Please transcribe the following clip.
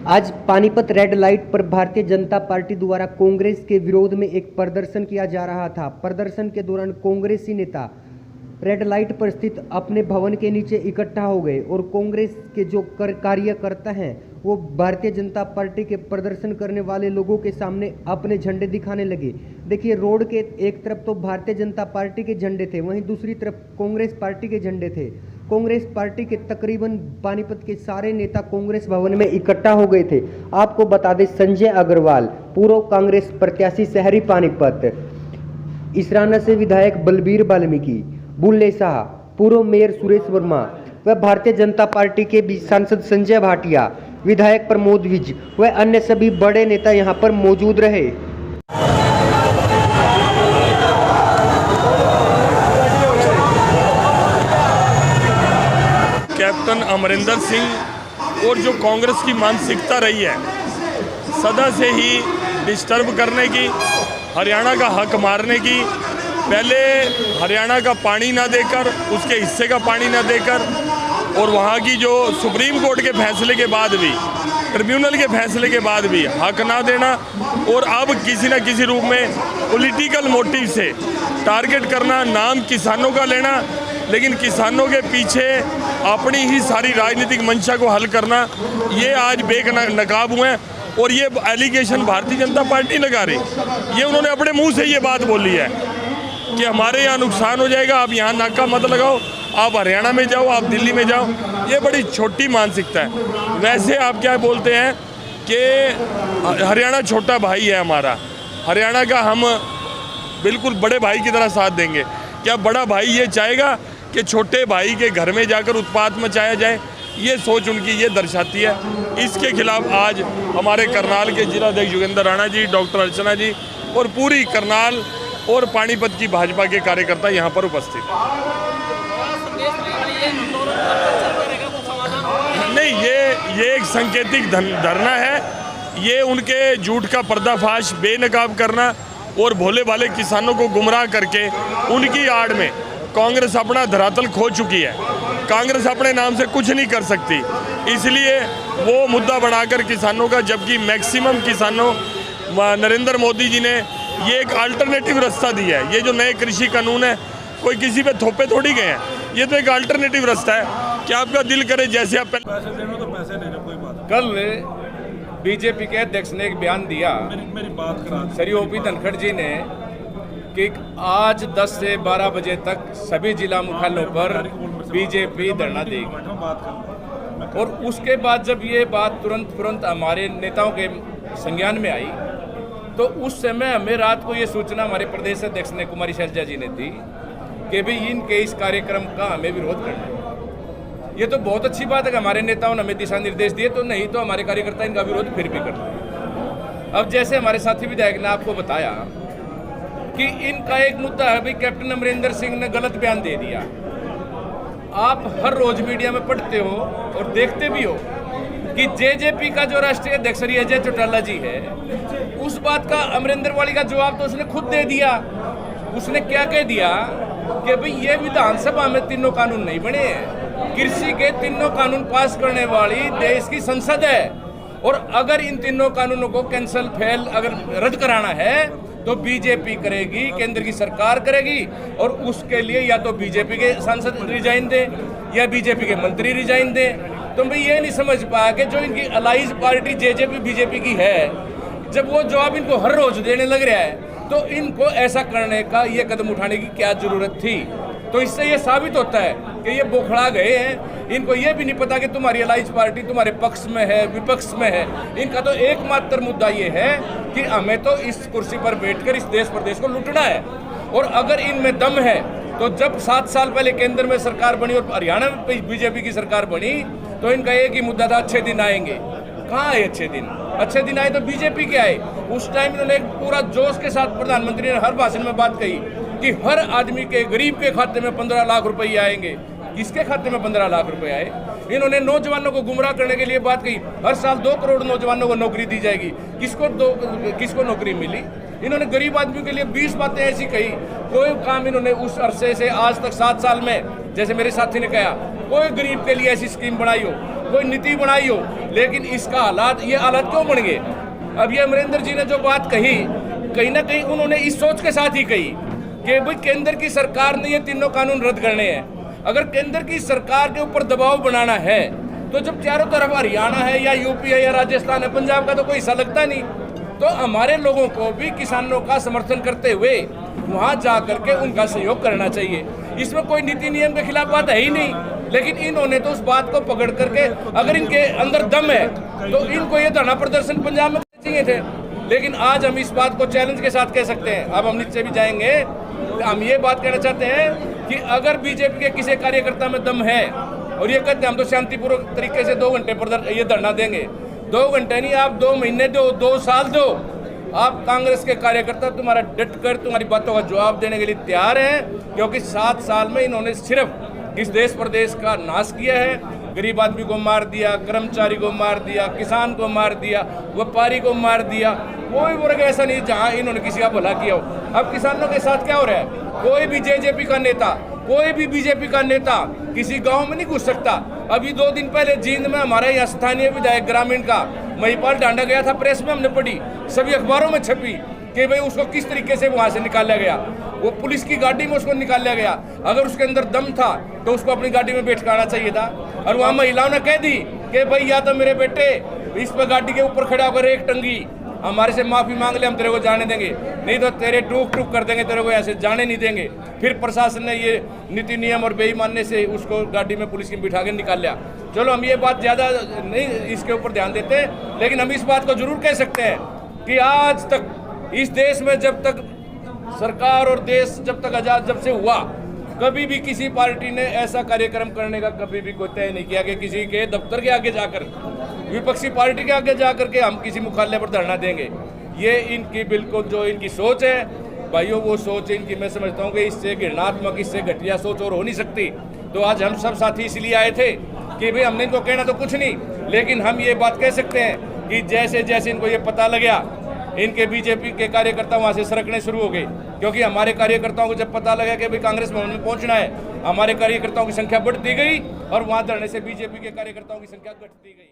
आज Panipat red light पर Bharatiya Janata party द्वारा कांग्रेस के विरोध में एक प्रदर्शन किया जा रहा था। प्रदर्शन के दौरान कांग्रेसी नेता रेड लाइट पर स्थित अपने भवन के नीचे इकट्ठा हो गए और कांग्रेस के जो कार्यकर्ता हैं वो भारतीय जनता पार्टी के प्रदर्शन करने वाले लोगों के सामने अपने झंडे दिखाने लगे। देखिए, रोड के एक तरफ तो भारतीय जनता पार्टी के झंडे थे, वहीं दूसरी तरफ कांग्रेस पार्टी के झंडे थे। कांग्रेस पार्टी के तकरीबन पानीपत के सारे नेता कांग्रेस भवन में इकट्ठा हो गए थे। आपको बता दें, संजय अग्रवाल पूर्व कांग्रेस प्रत्याशी शहरी पानीपत, इसराना से विधायक बलबीर वाल्मीकि, बुल्ले शाह, पूर्व मेयर सुरेश वर्मा व भारतीय जनता पार्टी के भी सांसद संजय भाटिया, विधायक प्रमोद विज व अन्य सभी बड़े नेता यहां पर मौजूद रहे। कैप्टन अमरिंदर सिंह और जो कांग्रेस की मानसिकता रही है सदा से ही डिस्टर्ब करने की, हरियाणा का हक मारने की, पहले हरियाणा का पानी ना देकर उसके हिस्से का पानी ना देकर और वहाँ की जो सुप्रीम कोर्ट के फैसले के बाद भी, ट्रिब्यूनल के फैसले के बाद भी हक ना देना और अब किसी न किसी रूप में पॉलिटिकल मोटिव से टारगेट करना, नाम किसानों का लेना, लेकिन किसानों के पीछे अपनी ही सारी राजनीतिक मंशा को हल करना, ये आज बेनकाब हुए हैं। और ये एलिगेशन भारतीय जनता पार्टी लगा रही, ये उन्होंने अपने मुंह से ये बात बोली है कि हमारे यहाँ नुकसान हो जाएगा, आप यहाँ नाका मत लगाओ, आप हरियाणा में जाओ, आप दिल्ली में जाओ। ये बड़ी छोटी मानसिकता है। वैसे आप क्या बोलते हैं कि हरियाणा छोटा भाई है हमारा, हरियाणा का हम बिल्कुल बड़े भाई की तरह साथ देंगे। क्या बड़ा भाई ये चाहेगा कि छोटे भाई के घर में जाकर उत्पात मचाया जाए? ये सोच उनकी ये दर्शाती है। इसके खिलाफ आज हमारे करनाल के जिलाध्यक्ष योगेंद्र राणा जी, डॉक्टर अर्चना जी और पूरी करनाल और पानीपत की भाजपा के कार्यकर्ता यहाँ पर उपस्थित। नहीं, ये एक सांकेतिक धरना है। ये उनके झूठ का पर्दाफाश बेनकाब करना और भोले भाले किसानों को गुमराह करके उनकी आड़ में कांग्रेस अपना धरातल खो चुकी है। कांग्रेस अपने नाम से कुछ नहीं कर सकती, इसलिए वो मुद्दा बढ़ाकर किसानों का, जबकि मैक्सिमम किसानों नरेंद्र मोदी जी ने ये एक अल्टरनेटिव रास्ता दिया है। ये जो नए कृषि कानून है, कोई किसी पे थोपे थोड़ी गए हैं, ये तो एक अल्टरनेटिव रास्ता है कि आपका दिल करे जैसे आप पैसे देना तो पैसे देना, कोई बात। कल बीजेपी के अध्यक्ष ने एक बयान दिया, मेरी बात करा श्री ओपी धनखड़ जी ने, कि आज 10 से 12 बजे तक सभी जिला मुख्यालयों पर बीजेपी धरना देगी। और उसके बाद जब ये बात तुरंत हमारे नेताओं के संज्ञान में आई, तो उस समय हमें रात को ये सूचना हमारे प्रदेश अध्यक्ष ने, कुमारी शैलजा जी ने दी कि भाई इनके इस कार्यक्रम का हमें विरोध करना है। ये तो बहुत अच्छी बात है कि हमारे नेताओं ने हमें दिशा निर्देश दिए, तो नहीं तो हमारे कार्यकर्ता इनका विरोध फिर भी करते हैं। अब जैसे हमारे साथी विधायक ने आपको बताया कि इनका एक मुद्दा है, भाई कैप्टन अमरिंदर सिंह ने गलत बयान दे दिया। आप हर रोज मीडिया में पढ़ते हो और देखते भी हो कि जेजेपी का जो राष्ट्रीय अध्यक्ष अजय चौटाला जी है, उस बात का अमरिंदर वाली का जवाब तो उसने खुद दे दिया। उसने क्या कह दिया कि भाई ये विधानसभा में तीनों कानून नहीं बने हैं, कृषि के तीनों कानून पास करने वाली देश की संसद है, और अगर इन तीनों कानूनों को कैंसल फेल अगर रद्द कराना है तो बीजेपी करेगी, केंद्र की सरकार करेगी, और उसके लिए या तो बीजेपी के सांसद रिजाइन दें या बीजेपी के मंत्री रिजाइन दें। तो भाई ये नहीं समझ पाया कि जो इनकी अलाइज पार्टी जेजेपी बीजेपी की है, जब वो जवाब इनको हर रोज देने लग रहा है, तो इनको ऐसा करने का ये कदम उठाने की क्या जरूरत थी? तो इससे ये साबित होता है कि ये बोखला गए हैं। इनको ये भी नहीं पता कि तुम्हारी अलाइज पार्टी तुम्हारे पक्ष में है, विपक्ष में है। इनका तो एकमात्र मुद्दा ये है कि हमें तो इस कुर्सी पर बैठकर इस देश प्रदेश को लूटना है। और अगर इनमें दम है तो जब 7 साल पहले केंद्र में सरकार बनी और हरियाणा में बीजेपी की सरकार बनी, तो इनका एक ही मुद्दा था, अच्छे दिन आएंगे। कहाँ आए अच्छे दिन? अच्छे दिन आए तो बीजेपी के आए। उस टाइम इन्होंने पूरा जोश के साथ, प्रधानमंत्री ने हर भाषण में बात कही कि हर आदमी के, गरीब के खाते में 15 लाख रुपए आएंगे। किसके खाते में 15 लाख रुपए आए? इन्होंने नौजवानों को गुमराह करने के लिए बात कही, हर साल 2 करोड़ नौजवानों को नौकरी दी जाएगी। किसको नौकरी मिली? इन्होंने गरीब आदमी के लिए 20 बातें ऐसी कही। कोई काम इन्होंने उस अरसे से आज तक 7 साल में, जैसे मेरे साथी ने कहा, कोई गरीब के लिए ऐसी स्कीम बनाई हो, कोई नीति बनाई हो, लेकिन इसका ये हालात क्यों बन गए? अब ये अमरिंदर जी ने जो बात कही, कहीं ना कहीं उन्होंने इस सोच के साथ ही कही कि भाई केंद्र की सरकार ने ये तीनों कानून रद्द करने हैं। अगर केंद्र की सरकार के ऊपर दबाव बनाना है तो जब चारों तरफ हरियाणा है या यूपी है या राजस्थान है, पंजाब का तो कोई हिस्सा लगता नहीं, तो हमारे लोगों को भी किसानों का समर्थन करते हुए वहां जा करके उनका सहयोग करना चाहिए। इसमें कोई नीति नियम के खिलाफ बात है ही नहीं, लेकिन इन्होंने तो उस बात को पकड़ करके, अगर इनके अंदर दम है तो इनको ये धरना प्रदर्शन पंजाब में चाहिए थे। लेकिन आज हम इस बात को चैलेंज के साथ कह सकते हैं, अब हम नीचे भी जाएंगे, हम ये बात कहना चाहते हैं कि अगर बीजेपी के किसी कार्यकर्ता में दम है और ये कहते हैं हम तो शांतिपूर्वक तरीके से 2 घंटे पर ये धरना देंगे, 2 घंटे नहीं, आप 2 महीने दो, 2 साल दो, आप कांग्रेस के कार्यकर्ता तुम्हारा डट कर तुम्हारी बातों का जवाब देने के लिए तैयार हैं, क्योंकि 7 साल में इन्होंने सिर्फ इस देश प्रदेश का नाश किया है। गरीब आदमी को मार दिया, कर्मचारी को मार दिया, किसान को मार दिया, व्यापारी को मार दिया, कोई वर्ग ऐसा नहीं जहां इन्होंने किसी का भला किया हो। अब किसानों के साथ क्या हो रहा है? कोई भी जेजेपी का नेता, कोई भी बीजेपी का नेता किसी गांव में नहीं घुस सकता। अभी 2 दिन पहले जींद में हमारे यहाँ स्थानीय विधायक ग्रामीण का महिपाल डांडा गया था, प्रेस में हमने पढ़ी, सभी अखबारों में छपी कि भाई उसको किस तरीके से वहां से निकाला गया, वो पुलिस की गाड़ी में उसको निकाला गया। अगर उसके अंदर दम था तो उसको अपनी गाड़ी में बैठाना चाहिए था। और वहां महिलाओं ने कह दी कि भाई या तो मेरे बेटे इस पर गाड़ी के ऊपर खड़ा होकर एक टंगी हमारे से माफी मांग ले, हम तेरे को जाने देंगे, नहीं तो तेरे टूक टूक कर देंगे, तेरे को ऐसे जाने नहीं देंगे। फिर प्रशासन ने ये नीति नियम और बेईमानने से उसको गाड़ी में पुलिस की बिठा के निकाल लिया। चलो हम ये बात ज़्यादा नहीं इसके ऊपर ध्यान देते, लेकिन हम इस बात को जरूर कह सकते हैं कि आज तक इस देश में जब तक सरकार और देश जब तक आज़ाद जब से हुआ, कभी भी किसी पार्टी ने ऐसा कार्यक्रम करने का कभी भी कोई तय नहीं किया कि किसी के दफ्तर के आगे जाकर, विपक्षी पार्टी के आगे जाकर के हम किसी मुख्यालय पर धरना देंगे। ये इनकी बिल्कुल जो इनकी सोच है भाइयों, वो सोच इनकी मैं समझता हूँ कि इससे घृणात्मक, इससे घटिया सोच और हो नहीं सकती। तो आज हम सब साथी इसलिए आए थे कि भाई हमने इनको कहना तो कुछ नहीं, लेकिन हम ये बात कह सकते हैं कि जैसे जैसे इनको ये पता लगा, इनके बीजेपी के कार्यकर्ता वहाँ से सरकने शुरू हो गए, क्योंकि हमारे कार्यकर्ताओं को जब पता लगा कि भाई कांग्रेस भवन में पहुँचना है, हमारे कार्यकर्ताओं की संख्या बढ़ती गई और वहाँ धरने से बीजेपी के कार्यकर्ताओं की संख्या घटती गई।